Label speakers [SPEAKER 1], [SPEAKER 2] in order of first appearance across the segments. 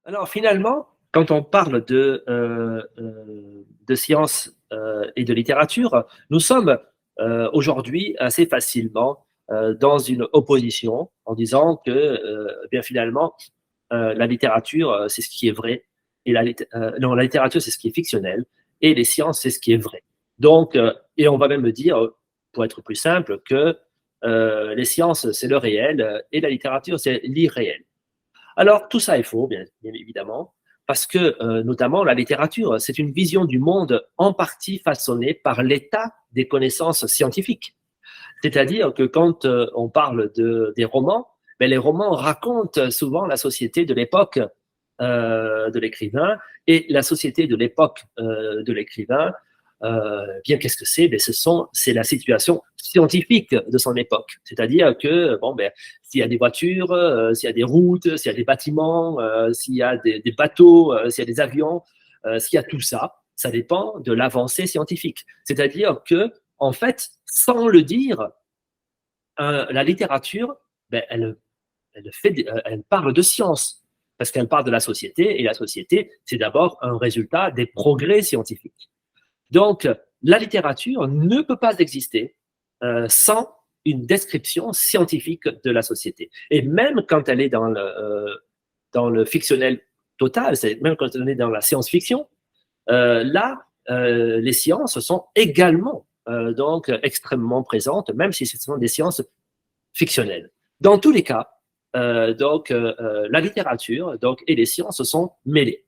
[SPEAKER 1] Alors finalement, quand on parle de sciences et de littérature, nous sommes aujourd'hui assez facilement dans une opposition en disant que bien finalement, la littérature, c'est ce qui est vrai, et non, la littérature, c'est ce qui est fictionnel, et les sciences, c'est ce qui est vrai. Donc, et on va même dire, pour être plus simple, que les sciences, c'est le réel, et la littérature, c'est l'irréel. Alors, tout ça est faux, bien évidemment, parce que notamment la littérature, c'est une vision du monde en partie façonnée par l'état des connaissances scientifiques. C'est-à-dire que quand on parle des romans, ben, les romans racontent souvent la société de l'époque de l'écrivain, et la société de l'époque de l'écrivain, bien qu'est-ce que c'est? Ben, c'est la situation scientifique de son époque. C'est-à-dire que bon, ben, s'il y a des voitures, s'il y a des routes, s'il y a des bâtiments, s'il y a des bateaux, s'il y a des avions, s'il y a tout ça, ça dépend de l'avancée scientifique. C'est-à-dire que en fait, sans le dire, la littérature, ben, elle parle de science, parce qu'elle parle de la société, et la société, c'est d'abord un résultat des progrès scientifiques. Donc, la littérature ne peut pas exister sans une description scientifique de la société. Et même quand elle est dans le fictionnel total, même quand on est dans la science-fiction, là, les sciences sont également donc extrêmement présentes, même si ce sont des sciences fictionnelles. Dans tous les cas, la littérature et les sciences se sont mêlées.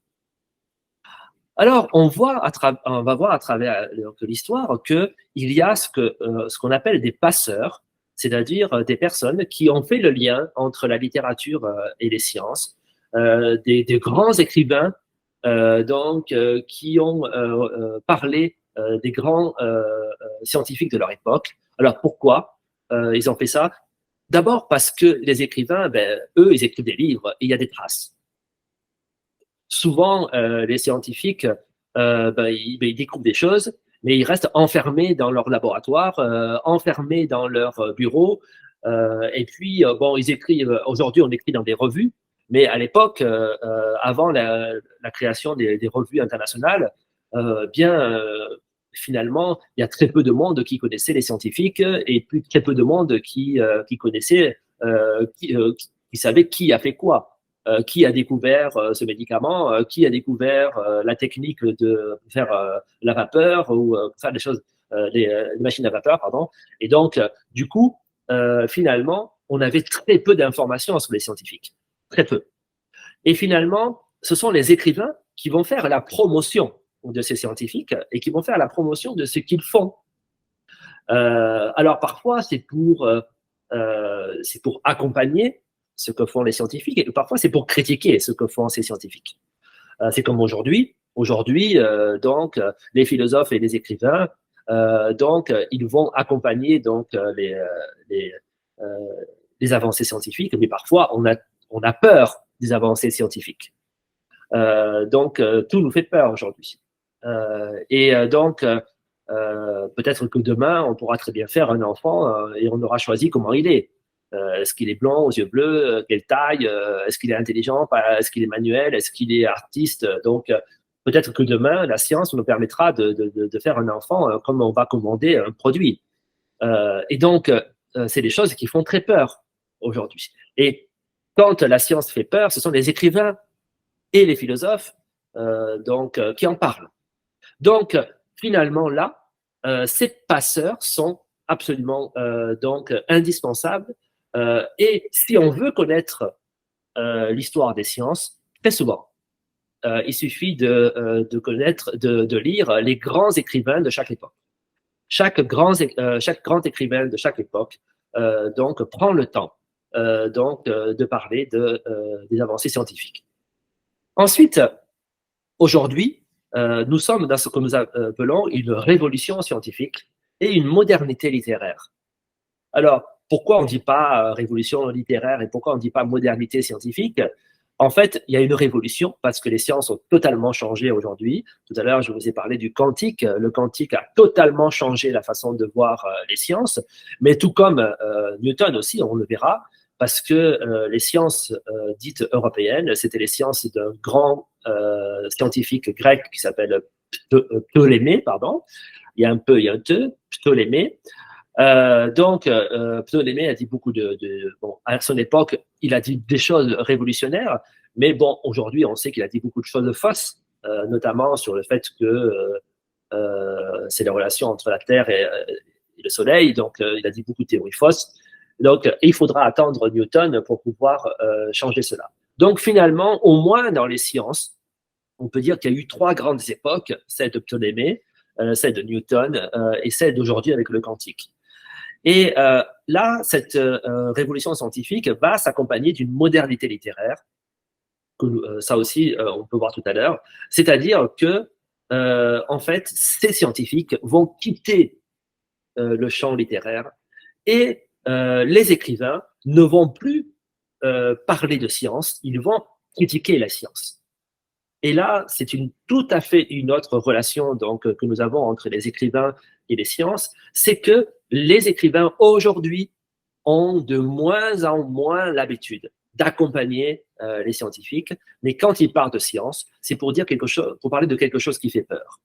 [SPEAKER 1] Alors, on va voir à travers l'histoire qu'il y a ce qu'on appelle des passeurs, c'est-à-dire des personnes qui ont fait le lien entre la littérature et les sciences, des grands écrivains qui ont parlé des grands scientifiques de leur époque. Alors pourquoi ils ont fait ça? D'abord parce que les écrivains, ben, eux, ils écrivent des livres et il y a des traces. Souvent, les scientifiques, ils découvrent des choses, mais ils restent enfermés dans leur laboratoire, enfermés dans leur bureau. Et puis, bon, ils écrivent. Aujourd'hui, on écrit dans des revues, mais à l'époque, avant la création des revues internationales, bien finalement, il y a très peu de monde qui connaissait les scientifiques et plus très peu de monde qui connaissait, qui savait qui a fait quoi, qui a découvert ce médicament, qui a découvert la technique de faire la vapeur ou faire des choses, des machines à vapeur, pardon. Et donc, du coup, finalement, on avait très peu d'informations sur les scientifiques, très peu. Et finalement, ce sont les écrivains qui vont faire la promotion de ces scientifiques et qui vont faire la promotion de ce qu'ils font. Alors parfois, c'est pour accompagner ce que font les scientifiques, et parfois c'est pour critiquer ce que font ces scientifiques. C'est comme aujourd'hui. Aujourd'hui, les philosophes et les écrivains, ils vont accompagner les, euh, les avancées scientifiques, mais parfois on a peur des avancées scientifiques. Tout nous fait peur aujourd'hui. Peut-être que demain, on pourra très bien faire un enfant et on aura choisi comment il est. Est-ce qu'il est blanc, aux yeux bleus, quelle taille, est-ce qu'il est intelligent, est-ce qu'il est manuel, est-ce qu'il est artiste. Donc, peut-être que demain, la science nous permettra de faire un enfant comme on va commander un produit. C'est des choses qui font très peur aujourd'hui. Et quand la science fait peur, ce sont les écrivains et les philosophes qui en parlent. Donc, finalement, là, ces passeurs sont absolument indispensables. Et si on veut connaître l'histoire des sciences, très souvent, il suffit de connaître, de lire les grands écrivains de chaque époque. Chaque grand écrivain de chaque époque prend le temps de parler des avancées scientifiques. Ensuite, aujourd'hui, nous sommes dans ce que nous appelons une révolution scientifique et une modernité littéraire. Alors, pourquoi on ne dit pas révolution littéraire et pourquoi on ne dit pas modernité scientifique? En fait, il y a une révolution parce que les sciences ont totalement changé aujourd'hui. Tout à l'heure, je vous ai parlé du quantique. Le quantique a totalement changé la façon de voir les sciences, mais tout comme Newton aussi, on le verra, parce que les sciences dites européennes, c'était les sciences d'un grand scientifique grec qui s'appelle Ptolémée, pardon. Il y a un peu, il y a un te, Ptolémée. Donc, Ptolémée a dit beaucoup bon, à son époque, il a dit des choses révolutionnaires, mais bon, aujourd'hui, on sait qu'il a dit beaucoup de choses fausses, notamment sur le fait que c'est la relation entre la Terre et le Soleil. Donc, il a dit beaucoup de théories fausses. Donc, il faudra attendre Newton pour pouvoir changer cela. Donc, finalement, au moins dans les sciences, on peut dire qu'il y a eu trois grandes époques, celle de Ptolémée, celle de Newton et celle d'aujourd'hui avec le quantique. Et là, cette révolution scientifique va s'accompagner d'une modernité littéraire, que ça aussi, on peut voir tout à l'heure, c'est-à-dire que, en fait, ces scientifiques vont quitter le champ littéraire et les écrivains ne vont plus parler de science, ils vont critiquer la science. Et là, c'est tout à fait une autre relation donc, que nous avons entre les écrivains et les sciences, c'est que les écrivains aujourd'hui ont de moins en moins l'habitude d'accompagner les scientifiques, mais quand ils parlent de science, c'est pour dire quelque chose, pour parler de quelque chose qui fait peur.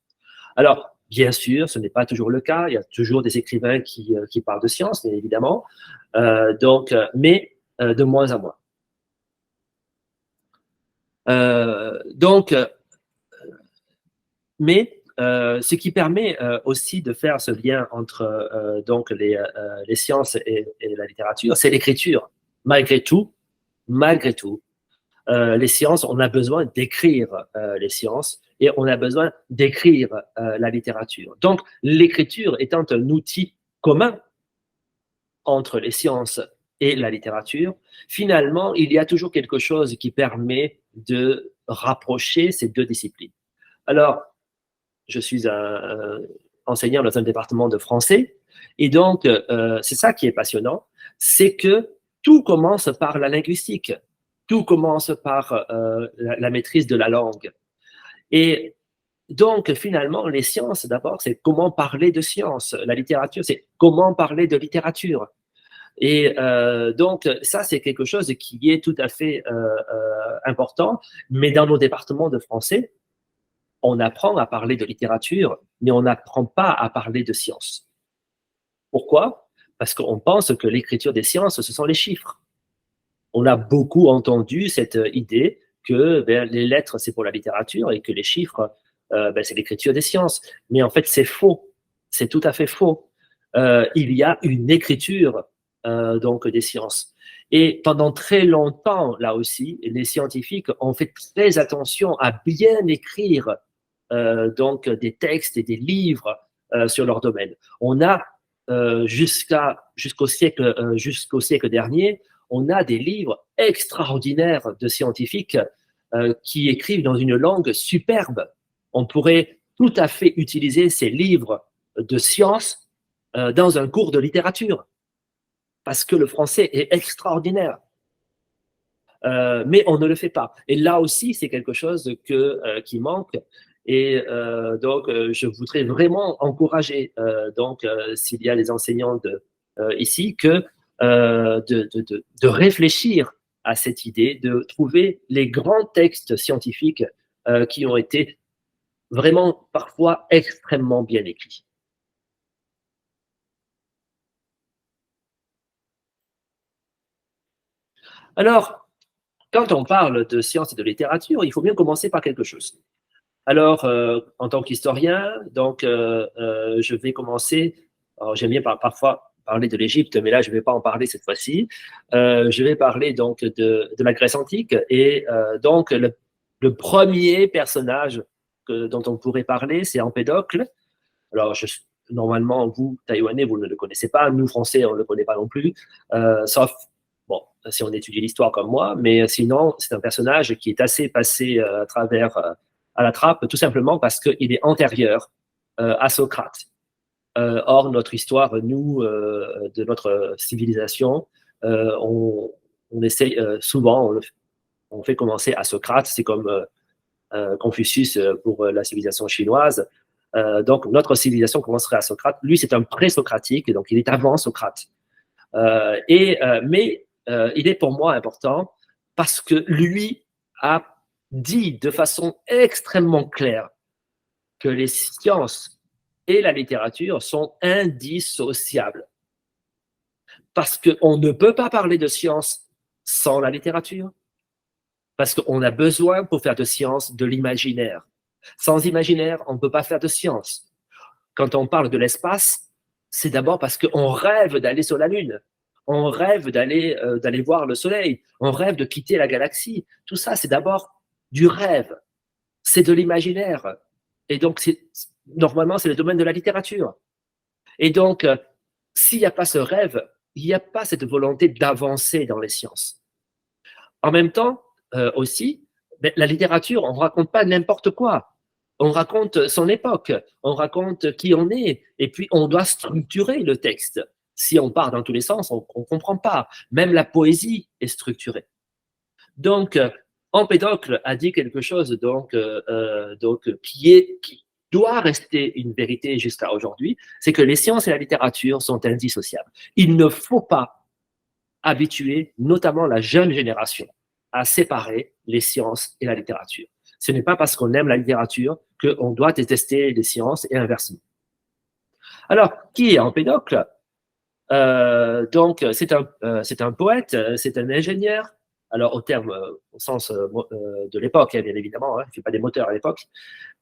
[SPEAKER 1] Alors, bien sûr, ce n'est pas toujours le cas. Il y a toujours des écrivains qui parlent de science, bien évidemment, mais de moins en moins. Mais ce qui permet aussi de faire ce lien entre donc les sciences et la littérature, c'est l'écriture. Malgré tout, les sciences, on a besoin d'écrire les sciences et on a besoin d'écrire la littérature. Donc, l'écriture étant un outil commun entre les sciences et la littérature, finalement, il y a toujours quelque chose qui permet de rapprocher ces deux disciplines. Alors, je suis un enseignant dans un département de français, et donc, c'est ça qui est passionnant, c'est que tout commence par la linguistique, tout commence par la maîtrise de la langue. Et donc, finalement, les sciences, d'abord, c'est comment parler de science. La littérature, c'est comment parler de littérature. Et donc, ça, c'est quelque chose qui est tout à fait important. Mais dans nos départements de français, on apprend à parler de littérature, mais on n'apprend pas à parler de science. Pourquoi? Parce qu'on pense que l'écriture des sciences, ce sont les chiffres. On a beaucoup entendu cette idée que les lettres, c'est pour la littérature et que les chiffres, c'est l'écriture des sciences. Mais en fait, c'est faux. C'est tout à fait faux. Il y a une écriture donc des sciences. Et pendant très longtemps, là aussi, les scientifiques ont fait très attention à bien écrire donc des textes et des livres sur leur domaine. On a jusqu'au siècle dernier, on a des livres extraordinaires de scientifiques qui écrivent dans une langue superbe. On pourrait tout à fait utiliser ces livres de sciences dans un cours de littérature, parce que le français est extraordinaire. Mais on ne le fait pas. Et là aussi, c'est quelque chose qui manque. Et donc, je voudrais vraiment encourager, s'il y a des enseignants ici, de réfléchir à cette idée, de trouver les grands textes scientifiques qui ont été vraiment parfois extrêmement bien écrits. Alors, quand on parle de sciences et de littérature, il faut bien commencer par quelque chose. Alors, en tant qu'historien, donc, je vais commencer. Alors, j'aime bien parfois parler de l'Égypte, mais là, je ne vais pas en parler cette fois-ci. Je vais parler donc de la Grèce antique et donc le premier personnage dont on pourrait parler, c'est Empédocle. Alors, normalement, vous, Taïwanais, vous ne le connaissez pas. Nous, Français, on ne le connaît pas non plus, sauf bon, si on étudie l'histoire comme moi, mais sinon, c'est un personnage qui est assez passé à travers à la trappe, tout simplement parce qu'il est antérieur à Socrate. Or, notre histoire, nous, de notre civilisation, on essaye souvent, on fait commencer à Socrate, c'est comme Confucius pour la civilisation chinoise. Donc, notre civilisation commencerait à Socrate. Lui, c'est un pré-socratique, donc il est avant Socrate. Mais il est pour moi important parce que lui a dit de façon extrêmement claire que les sciences et la littérature sont indissociables. Parce qu'on ne peut pas parler de science sans la littérature. Parce qu'on a besoin, pour faire de science, de l'imaginaire. Sans imaginaire, on ne peut pas faire de science. Quand on parle de l'espace, c'est d'abord parce qu'on rêve d'aller sur la Lune. On rêve d'aller voir le Soleil. On rêve de quitter la galaxie. Tout ça, c'est d'abord du rêve. C'est de l'imaginaire. Et donc, normalement, c'est le domaine de la littérature. Et donc, s'il n'y a pas ce rêve, il n'y a pas cette volonté d'avancer dans les sciences. En même temps, aussi, la littérature, on ne raconte pas n'importe quoi. On raconte son époque, on raconte qui on est, et puis on doit structurer le texte. Si on part dans tous les sens, on ne comprend pas. Même la poésie est structurée. Donc, Empédocle a dit quelque chose qui doit rester une vérité jusqu'à aujourd'hui, c'est que les sciences et la littérature sont indissociables. Il ne faut pas habituer, notamment la jeune génération, à séparer les sciences et la littérature. Ce n'est pas parce qu'on aime la littérature qu'on doit détester les sciences et inversement. Alors, qui est Empédocle? Donc, c'est un poète, c'est un ingénieur. Alors, au sens de l'époque, hein, bien évidemment, hein, il ne fait pas des moteurs à l'époque,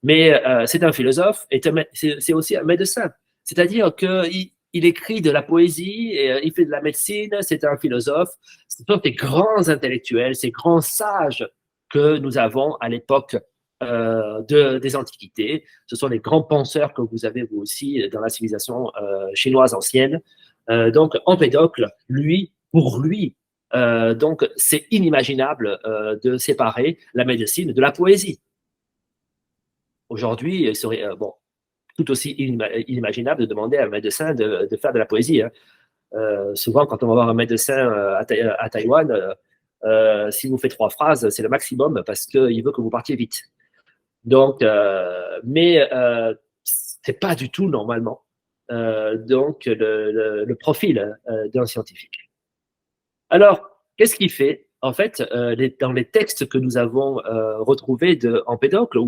[SPEAKER 1] mais c'est un philosophe et c'est aussi un médecin. C'est-à-dire qu'il écrit de la poésie, et, il fait de la médecine, c'est un philosophe. Ce sont des grands intellectuels, ces grands sages que nous avons à l'époque des Antiquités. Ce sont les grands penseurs que vous avez vous aussi dans la civilisation chinoise ancienne. Donc, Empédocle, pour lui, donc c'est inimaginable de séparer la médecine de la poésie. Aujourd'hui, il serait tout aussi inimaginable de demander à un médecin de faire de la poésie. Hein. Souvent, quand on va voir un médecin à Taïwan, si vous faites 3 phrases, c'est le maximum parce qu'il veut que vous partiez vite. Donc, mais c'est pas du tout normalement donc le profil d'un scientifique. Alors, qu'est-ce qu'il fait? En fait, dans les textes que nous avons retrouvés Empédocle,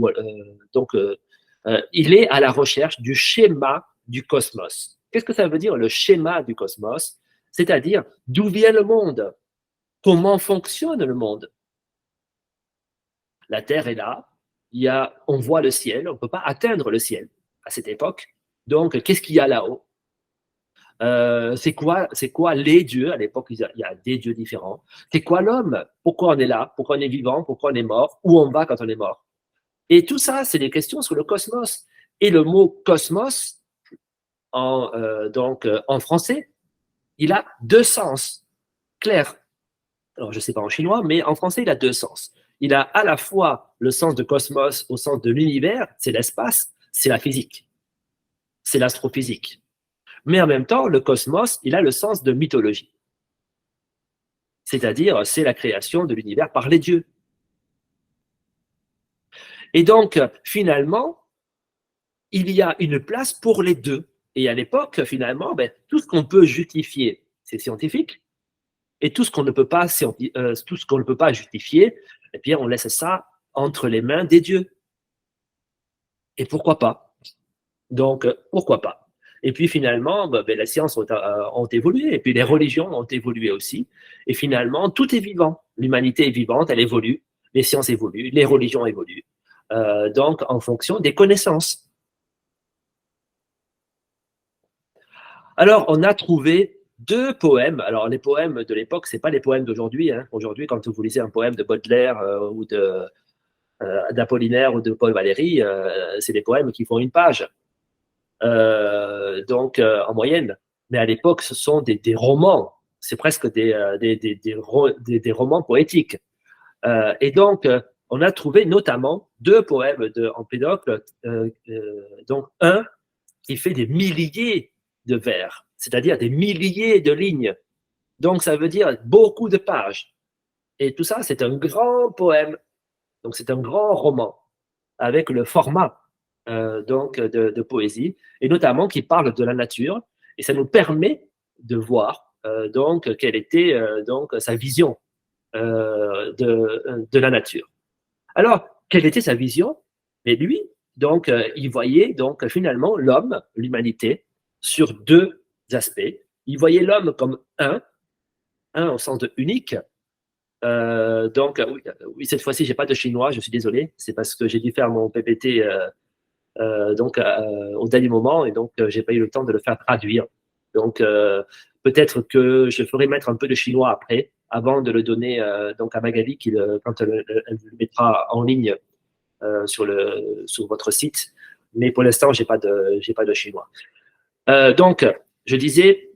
[SPEAKER 1] il est à la recherche du schéma du cosmos. Qu'est-ce que ça veut dire le schéma du cosmos? C'est-à-dire d'où vient le monde? Comment fonctionne le monde? La Terre est là, on voit le ciel, on ne peut pas atteindre le ciel à cette époque. Donc, qu'est-ce qu'il y a là-haut? C'est quoi les dieux? À l'époque, il y a des dieux différents. C'est quoi l'homme? Pourquoi on est là? Pourquoi on est vivant? Pourquoi on est mort? Où on va quand on est mort? Et tout ça, c'est des questions sur le cosmos. Et le mot cosmos, en français, il a 2 sens clairs. Alors, je ne sais pas en chinois, mais en français, il a 2 sens. Il a à la fois le sens de cosmos au sens de l'univers, c'est l'espace, c'est la physique, c'est l'astrophysique. Mais en même temps, le cosmos, il a le sens de mythologie. C'est-à-dire, c'est la création de l'univers par les dieux. Et donc, finalement, il y a une place pour les deux. Et à l'époque, finalement, tout ce qu'on peut justifier, c'est scientifique. Et tout ce qu'on ne peut pas, justifier, eh bien, on laisse ça entre les mains des dieux. Et pourquoi pas? Donc, pourquoi pas? Et puis finalement, les sciences ont évolué, et puis les religions ont évolué aussi. Et finalement, tout est vivant. L'humanité est vivante, elle évolue, les sciences évoluent, les religions évoluent. Donc, en fonction des connaissances. Alors, on a trouvé 2 poèmes. Alors, les poèmes de l'époque, c'est pas les poèmes d'aujourd'hui. Hein. Aujourd'hui, quand vous lisez un poème de Baudelaire ou d'Apollinaire ou de Paul Valéry, c'est des poèmes qui font 1 page. Donc en moyenne. Mais à l'époque, ce sont des romans. C'est presque des romans poétiques. Et donc, on a trouvé notamment 2 poèmes d'Empédocle, donc un qui fait des milliers de vers, c'est-à-dire des milliers de lignes. Donc, ça veut dire beaucoup de pages. Et tout ça, c'est un grand poème. Donc, c'est un grand roman avec le format de poésie, et notamment qui parle de la nature. Et ça nous permet de voir donc quelle était donc sa vision de la nature. Alors, quelle était sa vision? Mais lui, donc, il voyait donc finalement l'homme, l'humanité, sur deux aspects. Il voyait l'homme comme un au sens de unique. Donc, oui, oui, cette fois-ci, j'ai pas de chinois, je suis désolé. C'est parce que j'ai dû faire mon PPT donc au dernier moment et donc j'ai pas eu le temps de le faire traduire. Donc, peut-être que je ferai mettre un peu de chinois après, avant de le donner donc à Magali, quand elle le mettra en ligne sur votre site. Mais pour l'instant, j'ai pas de chinois. Donc, je disais,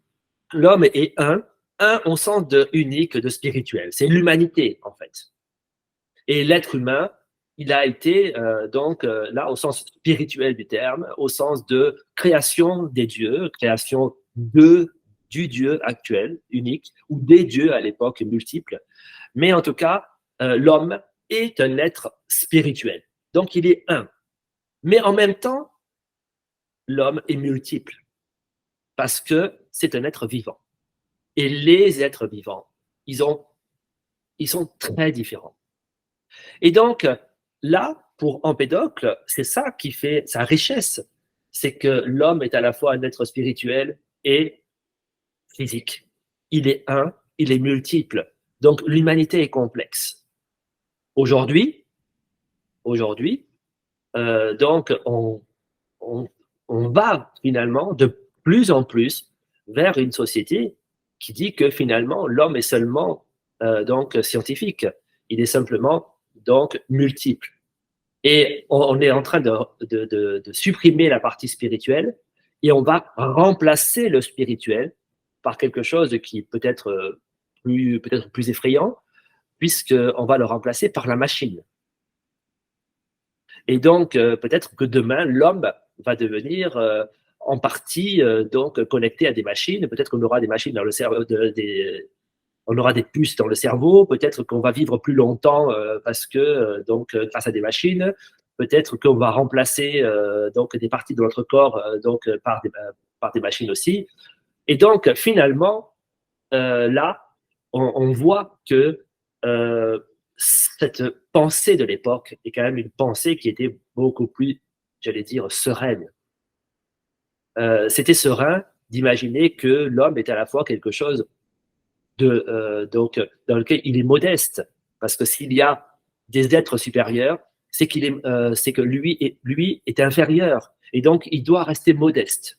[SPEAKER 1] l'homme est un au sens de unique, de spirituel. C'est l'humanité, en fait. Et l'être humain, il a été donc là au sens spirituel du terme, au sens de création des dieux, création du Dieu actuel, unique, ou des dieux à l'époque multiples. Mais en tout cas, l'homme est un être spirituel. Donc il est un. Mais en même temps, l'homme est multiple parce que c'est un être vivant. Et les êtres vivants, ils, ont, ils sont très différents. Et donc, là, pour Empédocle, c'est ça qui fait sa richesse. C'est que l'homme est à la fois un être spirituel et physique. Il est un, il est multiple. Donc, l'humanité est complexe. Aujourd'hui, aujourd'hui, donc, on, on va finalement de plus en plus vers une société qui dit que finalement, l'homme est seulement donc scientifique. Il est simplement donc multiple. Et on est en train de supprimer la partie spirituelle et on va remplacer le spirituel par quelque chose qui est peut-être plus effrayant, puisqu'on va le remplacer par la machine. Et donc, peut-être que demain, l'homme va devenir en partie donc connecté à des machines. Peut-être qu'on aura des machines dans le cerveau, on aura des puces dans le cerveau, peut-être qu'on va vivre plus longtemps parce que donc grâce à des machines, peut-être qu'on va remplacer donc des parties de notre corps donc par des machines aussi. Et donc finalement là, on voit que euh, cette pensée de l'époque est quand même une pensée qui était beaucoup plus, j'allais dire, sereine. C'était serein d'imaginer que l'homme est à la fois quelque chose donc dans lequel il est modeste, parce que s'il y a des êtres supérieurs, c'est que lui est inférieur, et donc il doit rester modeste.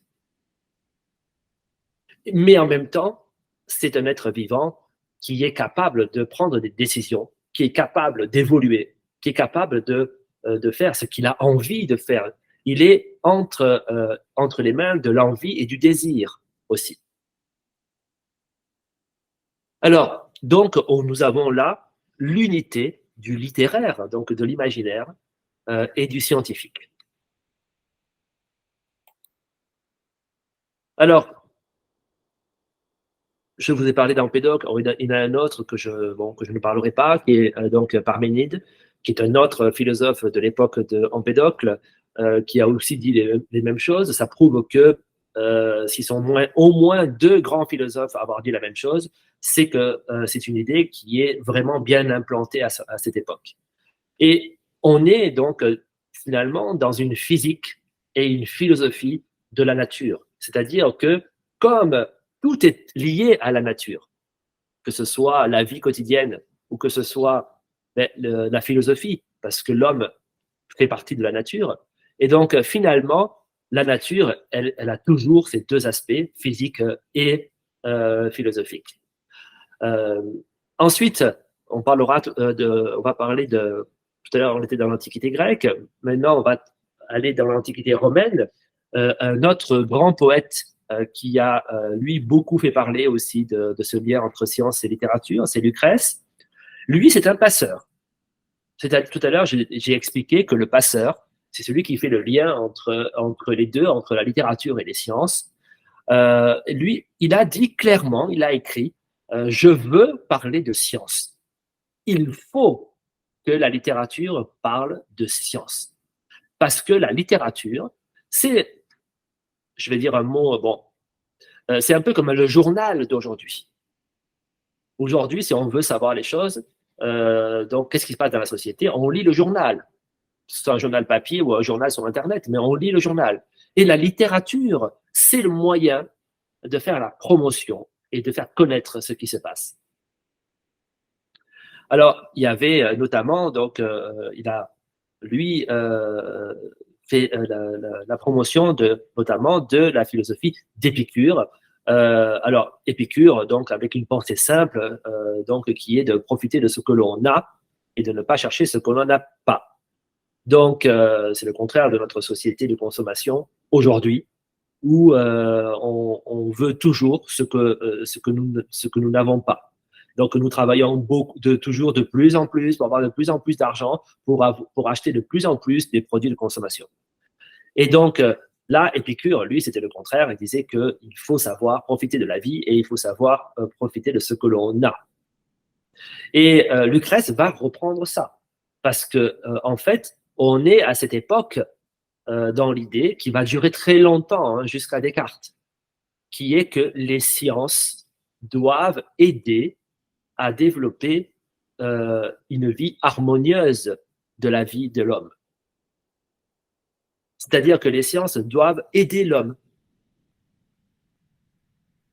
[SPEAKER 1] Mais en même temps, c'est un être vivant qui est capable de prendre des décisions, qui est capable d'évoluer, qui est capable de faire ce qu'il a envie de faire. Il est entre les mains de l'envie et du désir aussi. Alors, donc, nous avons là l'unité du littéraire, donc de l'imaginaire, et du scientifique. Alors, je vous ai parlé d'Empédocle, il y en a un autre que je ne parlerai pas, qui est donc Parménide, qui est un autre philosophe de l'époque d'Empédocle, qui a aussi dit les mêmes choses. Ça prouve que s'ils sont au moins deux grands philosophes à avoir dit la même chose, c'est que c'est une idée qui est vraiment bien implantée à cette époque. Et on est donc finalement dans une physique et une philosophie de la nature. C'est-à-dire que comme tout est lié à la nature, que ce soit la vie quotidienne ou que ce soit la philosophie, parce que l'homme fait partie de la nature, et donc finalement, la nature, elle a toujours ces deux aspects, physique et philosophique. Euh, Ensuite, on va parler de, tout à l'heure on était dans l'Antiquité grecque, maintenant on va aller dans l'Antiquité romaine. Un autre grand poète qui a, lui, beaucoup fait parler aussi de ce lien entre science et littérature, c'est Lucrèce. Lui, c'est un passeur. Tout à l'heure, j'ai expliqué que le passeur, c'est celui qui fait le lien entre les deux, entre la littérature et les sciences. Lui, il a dit clairement, il a écrit, je veux parler de science. Il faut que la littérature parle de science. Parce que la littérature, c'est, je vais dire un mot, bon, C'est un peu comme le journal d'aujourd'hui. Aujourd'hui, si on veut savoir les choses, donc qu'est-ce qui se passe dans la société? On lit le journal. C'est un journal papier ou un journal sur Internet, mais on lit le journal. Et la littérature, c'est le moyen de faire la promotion et de faire connaître ce qui se passe. Alors, il y avait notamment, donc, il a, lui, fait la promotion notamment de la philosophie d'Épicure. Alors, Épicure, donc, avec une pensée simple, donc, qui est de profiter de ce que l'on a et de ne pas chercher ce que l'on n'a pas. Donc, c'est le contraire de notre société de consommation aujourd'hui, où on veut toujours ce que nous n'avons pas. Donc, nous travaillons toujours de plus en plus pour avoir de plus en plus d'argent pour acheter de plus en plus des produits de consommation. Et donc, là, Épicure, lui, c'était le contraire. Il disait qu'il faut savoir profiter de la vie et il faut savoir profiter de ce que l'on a. Et Lucrèce va reprendre ça. Parce que, en fait, on est à cette époque dans l'idée qui va durer très longtemps, hein, jusqu'à Descartes, qui est que les sciences doivent aider à développer une vie harmonieuse de la vie de l'homme. C'est-à-dire que les sciences doivent aider l'homme.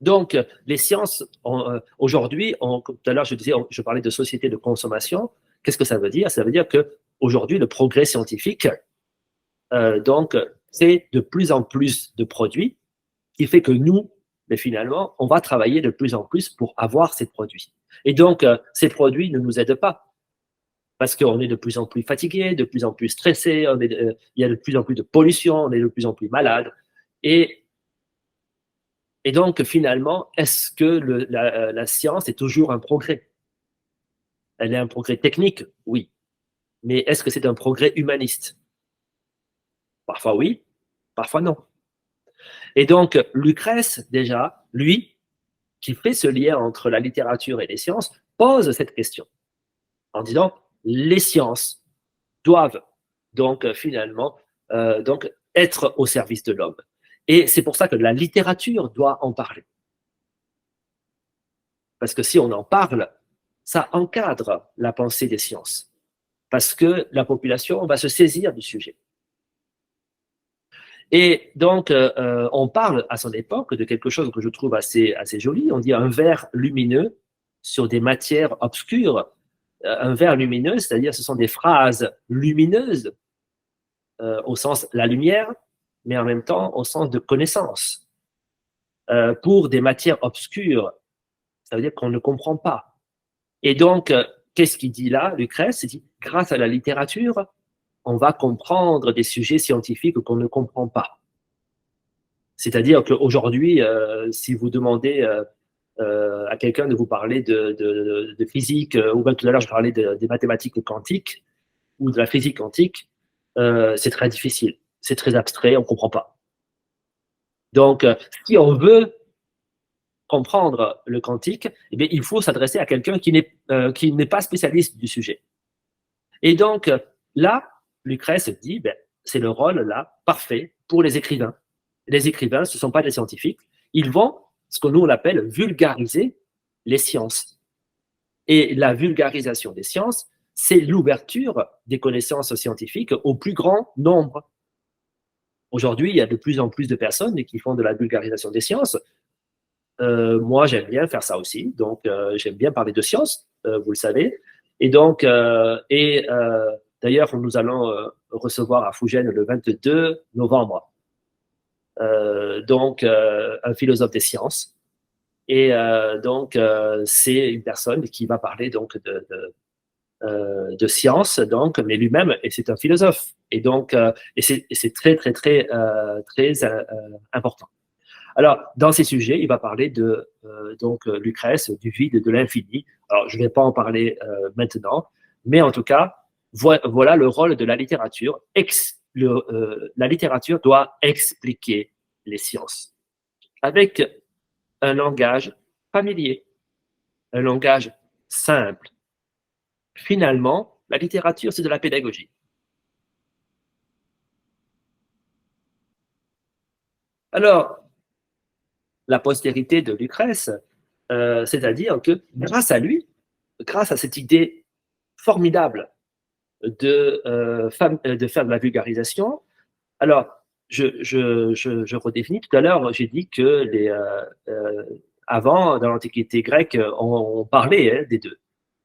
[SPEAKER 1] Donc, les sciences, aujourd'hui, tout à l'heure, je parlais de société de consommation. Qu'est-ce que ça veut dire? Ça veut dire que aujourd'hui, le progrès scientifique, donc, c'est de plus en plus de produits, qui fait que nous, mais finalement, on va travailler de plus en plus pour avoir ces produits. Et donc, ces produits ne nous aident pas parce qu'on est de plus en plus fatigué, de plus en plus stressé, il y a de plus en plus de pollution, on est de plus en plus malade. Et, et donc, finalement, est-ce que la science est toujours un progrès? Elle est un progrès technique, oui. Mais est-ce que c'est un progrès humaniste? Parfois oui, parfois non. Et donc, Lucrèce, déjà, lui, qui fait ce lien entre la littérature et les sciences, pose cette question en disant les sciences doivent donc finalement donc être au service de l'homme. Et c'est pour ça que la littérature doit en parler. Parce que si on en parle, ça encadre la pensée des sciences. Parce que la population va se saisir du sujet. Et donc, on parle à son époque de quelque chose que je trouve assez joli. On dit un verre lumineux sur des matières obscures. Un verre lumineux, c'est-à-dire ce sont des phrases lumineuses au sens la lumière, mais en même temps au sens de connaissance. Pour des matières obscures, ça veut dire qu'on ne comprend pas. Et donc, qu'est-ce qu'il dit là, Lucrèce? Il dit, grâce à la littérature, on va comprendre des sujets scientifiques qu'on ne comprend pas. C'est-à-dire qu'aujourd'hui, si vous demandez à quelqu'un de vous parler de physique, ou même tout à l'heure, je parlais des mathématiques quantiques ou de la physique quantique, c'est très difficile. C'est très abstrait, on ne comprend pas. Donc, si on veut comprendre le quantique, eh bien, il faut s'adresser à quelqu'un qui n'est pas spécialiste du sujet. Et donc, là, Lucrèce dit, ben, c'est le rôle, là, parfait pour les écrivains. Les écrivains, ce ne sont pas des scientifiques. Ils vont, ce que nous, on appelle vulgariser les sciences. Et la vulgarisation des sciences, c'est l'ouverture des connaissances scientifiques au plus grand nombre. Aujourd'hui, il y a de plus en plus de personnes qui font de la vulgarisation des sciences. Moi, j'aime bien faire ça aussi. Donc, j'aime bien parler de sciences, vous le savez. Et donc, d'ailleurs, nous allons recevoir à Fougène le 22 novembre, donc un philosophe des sciences. Et donc, c'est une personne qui va parler donc de science, donc, mais lui-même, et c'est un philosophe. Et donc, et c'est très, très, très, très important. Alors, dans ces sujets, il va parler de donc Lucrèce, du vide, de l'infini. Alors, je ne vais pas en parler maintenant, mais en tout cas, voilà le rôle de la littérature. La littérature doit expliquer les sciences avec un langage familier, un langage simple. Finalement, la littérature, c'est de la pédagogie. Alors, la postérité de Lucrèce, c'est-à-dire que grâce à lui, grâce à cette idée formidable de faire de la vulgarisation, alors je redéfinis. Tout à l'heure, j'ai dit que avant, dans l'Antiquité grecque, on parlait des deux.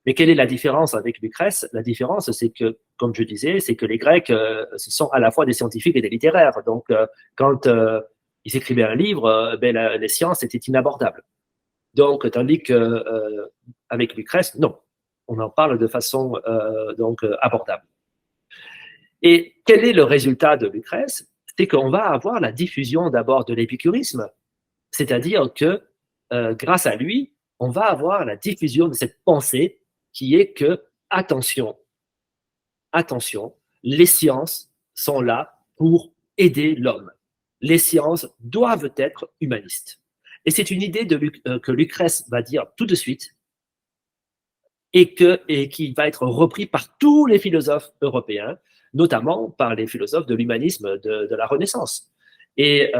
[SPEAKER 1] Mais quelle est la différence avec Lucrèce? La différence, c'est que, comme je disais, c'est que les Grecs, ce sont à la fois des scientifiques et des littéraires. Donc, quand ils écrivaient un livre, les sciences étaient inabordables. Donc, tandis que avec Lucrèce, non, on en parle de façon abordable. Et quel est le résultat de Lucrèce? C'est qu'on va avoir la diffusion d'abord de l'épicurisme, c'est-à-dire que grâce à lui, on va avoir la diffusion de cette pensée qui est que, attention, attention, les sciences sont là pour aider l'homme. Les sciences doivent être humanistes. Et c'est une idée que Lucrèce va dire tout de suite et qui va être repris par tous les philosophes européens, notamment par les philosophes de l'humanisme de la Renaissance. Et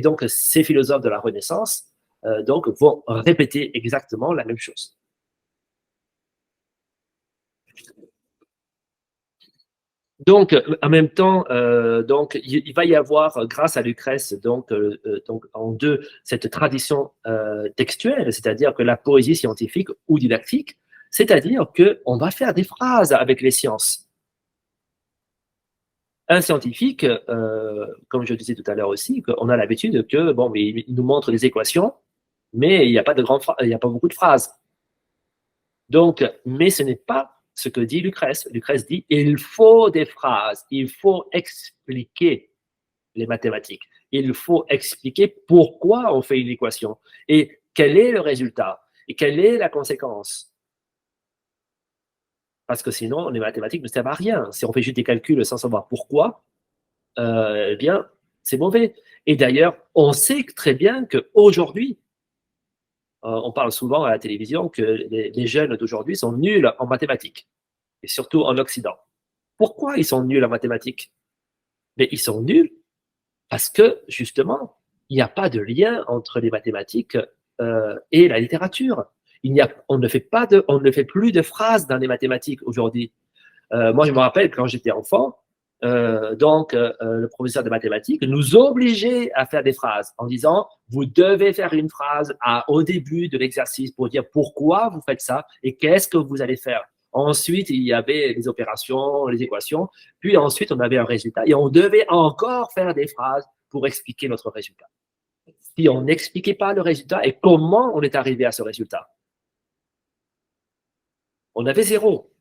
[SPEAKER 1] donc, ces philosophes de la Renaissance vont répéter exactement la même chose. Donc, en même temps, il va y avoir, grâce à Lucrèce, en deux, cette tradition textuelle, c'est-à-dire que la poésie scientifique ou didactique, c'est-à-dire qu'on va faire des phrases avec les sciences. Un scientifique, comme je disais tout à l'heure aussi, on a l'habitude que, bon, mais il nous montre des équations, mais il n'y a pas il n'y a pas beaucoup de phrases. Donc, mais ce n'est pas ce que dit Lucrèce. Lucrèce dit, il faut des phrases, il faut expliquer les mathématiques. Il faut expliquer pourquoi on fait une équation et quel est le résultat et quelle est la conséquence. Parce que sinon, les mathématiques ne servent à rien. Si on fait juste des calculs sans savoir pourquoi, eh bien, c'est mauvais. Et d'ailleurs, on sait très bien qu'aujourd'hui, on parle souvent à la télévision que les jeunes d'aujourd'hui sont nuls en mathématiques, et surtout en Occident. Pourquoi ils sont nuls en mathématiques? Mais ils sont nuls parce que, justement, il n'y a pas de lien entre les mathématiques et la littérature. On ne fait plus de phrases dans les mathématiques aujourd'hui. Moi, je me rappelle quand j'étais enfant, le professeur de mathématiques nous obligeait à faire des phrases en disant, vous devez faire une phrase au début de l'exercice pour dire pourquoi vous faites ça et qu'est-ce que vous allez faire. Ensuite, il y avait les opérations, les équations, puis ensuite, on avait un résultat et on devait encore faire des phrases pour expliquer notre résultat. Si on n'expliquait pas le résultat et comment on est arrivé à ce résultat, on avait zéro.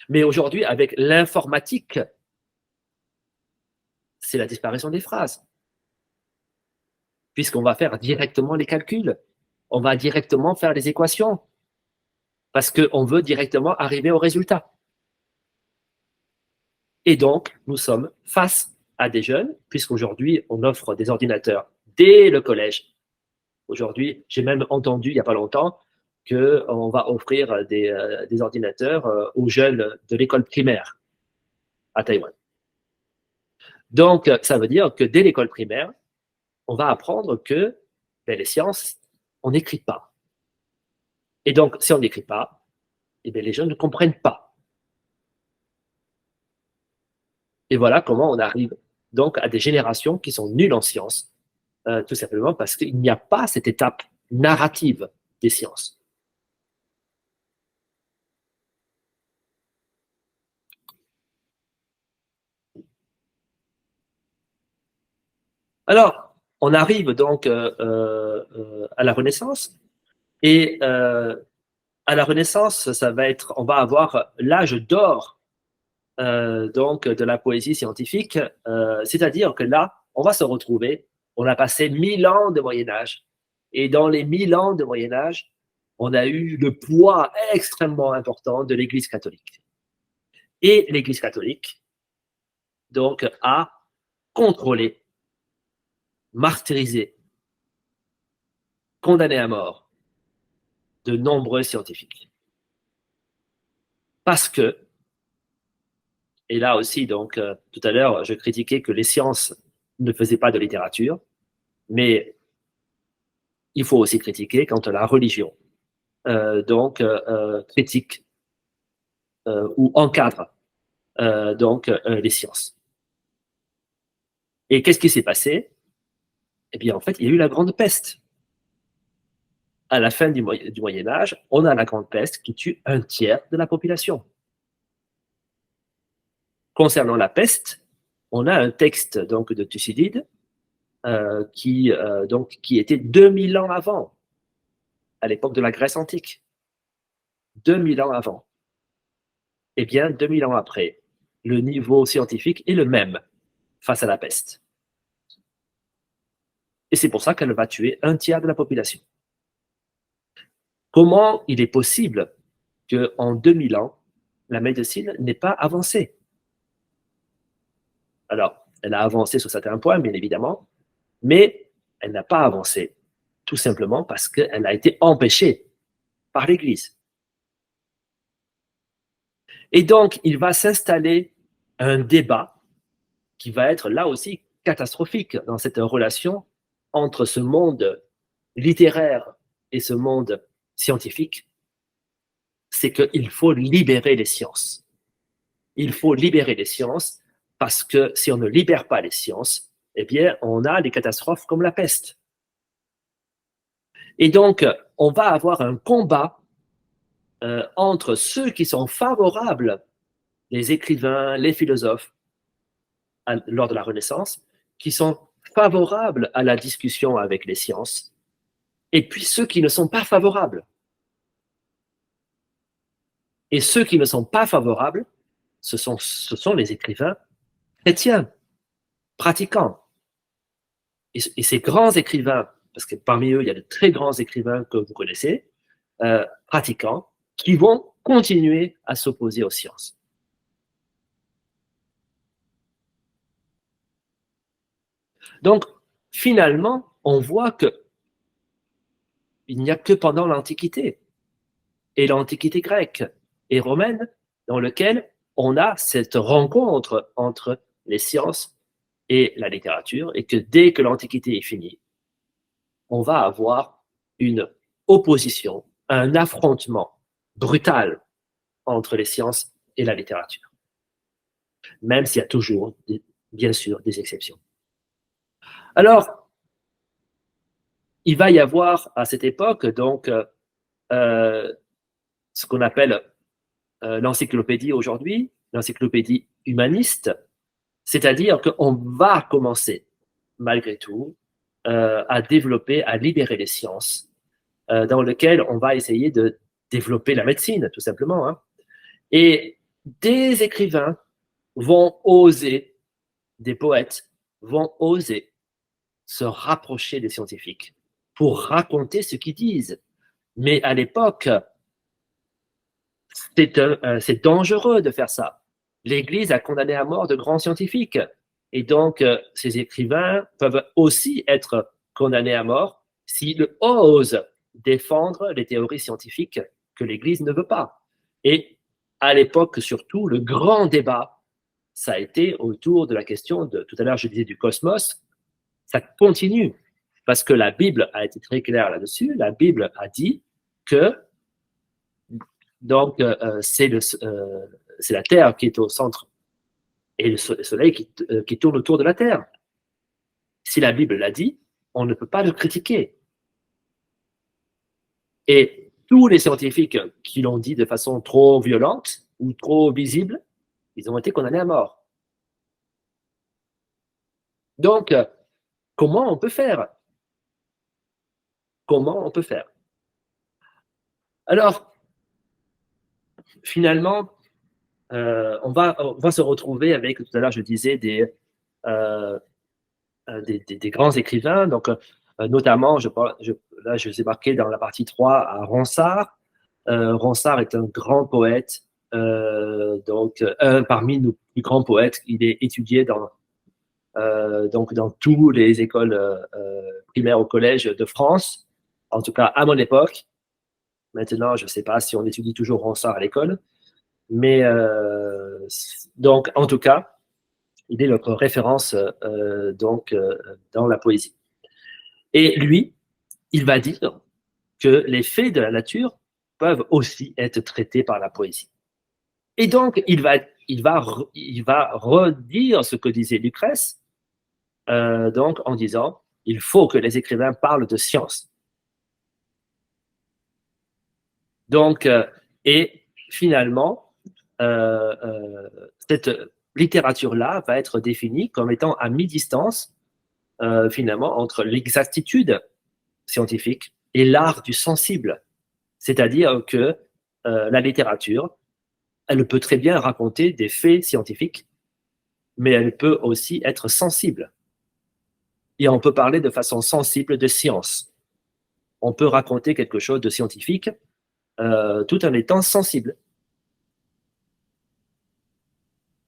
[SPEAKER 1] Mais aujourd'hui, avec l'informatique, c'est la disparition des phrases. Puisqu'on va faire directement les calculs. On va directement faire les équations. Parce qu'on veut directement arriver au résultat. Et donc, nous sommes face à des jeunes, puisqu'aujourd'hui, on offre des ordinateurs dès le collège. Aujourd'hui, j'ai même entendu, il n'y a pas longtemps, qu'on va offrir des ordinateurs aux jeunes de l'école primaire à Taïwan. Donc, ça veut dire que dès l'école primaire, on va apprendre que les sciences, on n'écrit pas. Et donc, si on n'écrit pas, les jeunes ne comprennent pas. Et voilà comment on arrive donc à des générations qui sont nulles en sciences, tout simplement parce qu'il n'y a pas cette étape narrative des sciences. Alors, on arrive donc à la Renaissance, et à la Renaissance, on va avoir l'âge d'or de la poésie scientifique, c'est-à-dire que là, on va se retrouver, on a passé 1000 ans de Moyen-Âge, et dans les 1000 ans de Moyen-Âge, on a eu le poids extrêmement important de l'Église catholique. Et l'Église catholique, donc, a contrôlé, martyrisé, condamné à mort de nombreux scientifiques. Parce que, et là aussi, donc, tout à l'heure, je critiquais que les sciences ne faisaient pas de littérature. Mais il faut aussi critiquer quand la religion critique ou encadre les sciences. Et qu'est-ce qui s'est passé? Eh bien, en fait, il y a eu la Grande Peste. À la fin du Moyen Âge, on a la Grande Peste qui tue un tiers de la population. Concernant la peste, on a un texte donc de Thucydide qui était 2000 ans avant, à l'époque de la Grèce antique. 2000 ans avant. Eh bien, 2000 ans après, le niveau scientifique est le même face à la peste. Et c'est pour ça qu'elle va tuer un tiers de la population. Comment il est possible qu'en 2000 ans, la médecine n'ait pas avancé? Alors, elle a avancé sur certains points, bien évidemment, mais elle n'a pas avancé, tout simplement parce qu'elle a été empêchée par l'Église. Et donc, il va s'installer un débat qui va être là aussi catastrophique dans cette relation entre ce monde littéraire et ce monde scientifique. C'est qu'il faut libérer les sciences. Il faut libérer les sciences parce que si on ne libère pas les sciences, eh bien, on a des catastrophes comme la peste. Et donc, on va avoir un combat entre ceux qui sont favorables, les écrivains, les philosophes, lors de la Renaissance, qui sont favorables à la discussion avec les sciences, et puis ceux qui ne sont pas favorables. Et ceux qui ne sont pas favorables, ce sont les écrivains chrétiens, pratiquants. Et ces grands écrivains, parce que parmi eux, il y a de très grands écrivains que vous connaissez, pratiquants, qui vont continuer à s'opposer aux sciences. Donc, finalement, on voit que il n'y a que pendant l'Antiquité et l'Antiquité grecque et romaine dans lequel on a cette rencontre entre les sciences et la littérature, et que dès que l'Antiquité est finie, on va avoir une opposition, un affrontement brutal entre les sciences et la littérature, même s'il y a toujours, bien sûr, des exceptions. Alors, il va y avoir à cette époque donc ce qu'on appelle l'encyclopédie aujourd'hui, l'encyclopédie humaniste, c'est-à-dire qu'on va commencer, malgré tout, à développer, à libérer les sciences, dans lequel on va essayer de développer la médecine, tout simplement. Hein. Et des écrivains vont oser, des poètes vont oser se rapprocher des scientifiques pour raconter ce qu'ils disent. Mais à l'époque, c'est dangereux de faire ça. L'Église a condamné à mort de grands scientifiques. Et donc, ces écrivains peuvent aussi être condamnés à mort s'ils osent défendre les théories scientifiques que l'Église ne veut pas. Et à l'époque, surtout, le grand débat, ça a été autour de la question de, tout à l'heure, je disais du cosmos, ça continue, parce que la Bible a été très claire là-dessus. La Bible a dit que donc c'est la Terre qui est au centre et le Soleil qui tourne autour de la Terre. Si la Bible l'a dit, on ne peut pas le critiquer. Et tous les scientifiques qui l'ont dit de façon trop violente ou trop visible, ils ont été condamnés à mort. Donc, comment on peut faire? Comment on peut faire? Alors, finalement, on va se retrouver avec, tout à l'heure, je disais, des grands écrivains. Donc, notamment, là, je vous ai marqué dans la partie 3 à Ronsard. Ronsard est un grand poète, donc un parmi nos plus grands poètes. Il est étudié dans toutes les écoles primaires au collège de France, en tout cas à mon époque. Maintenant, je ne sais pas si on étudie toujours Ronsard à l'école, mais donc en tout cas, il est notre référence dans la poésie. Et lui, il va dire que les faits de la nature peuvent aussi être traités par la poésie. Et donc, il va redire ce que disait Lucrèce, donc en disant, il faut que les écrivains parlent de science. Donc, et finalement, cette littérature-là va être définie comme étant à mi-distance, finalement, entre l'exactitude scientifique et l'art du sensible. C'est-à-dire que la littérature, elle peut très bien raconter des faits scientifiques, mais elle peut aussi être sensible. Et on peut parler de façon sensible de science. On peut raconter quelque chose de scientifique tout en étant sensible.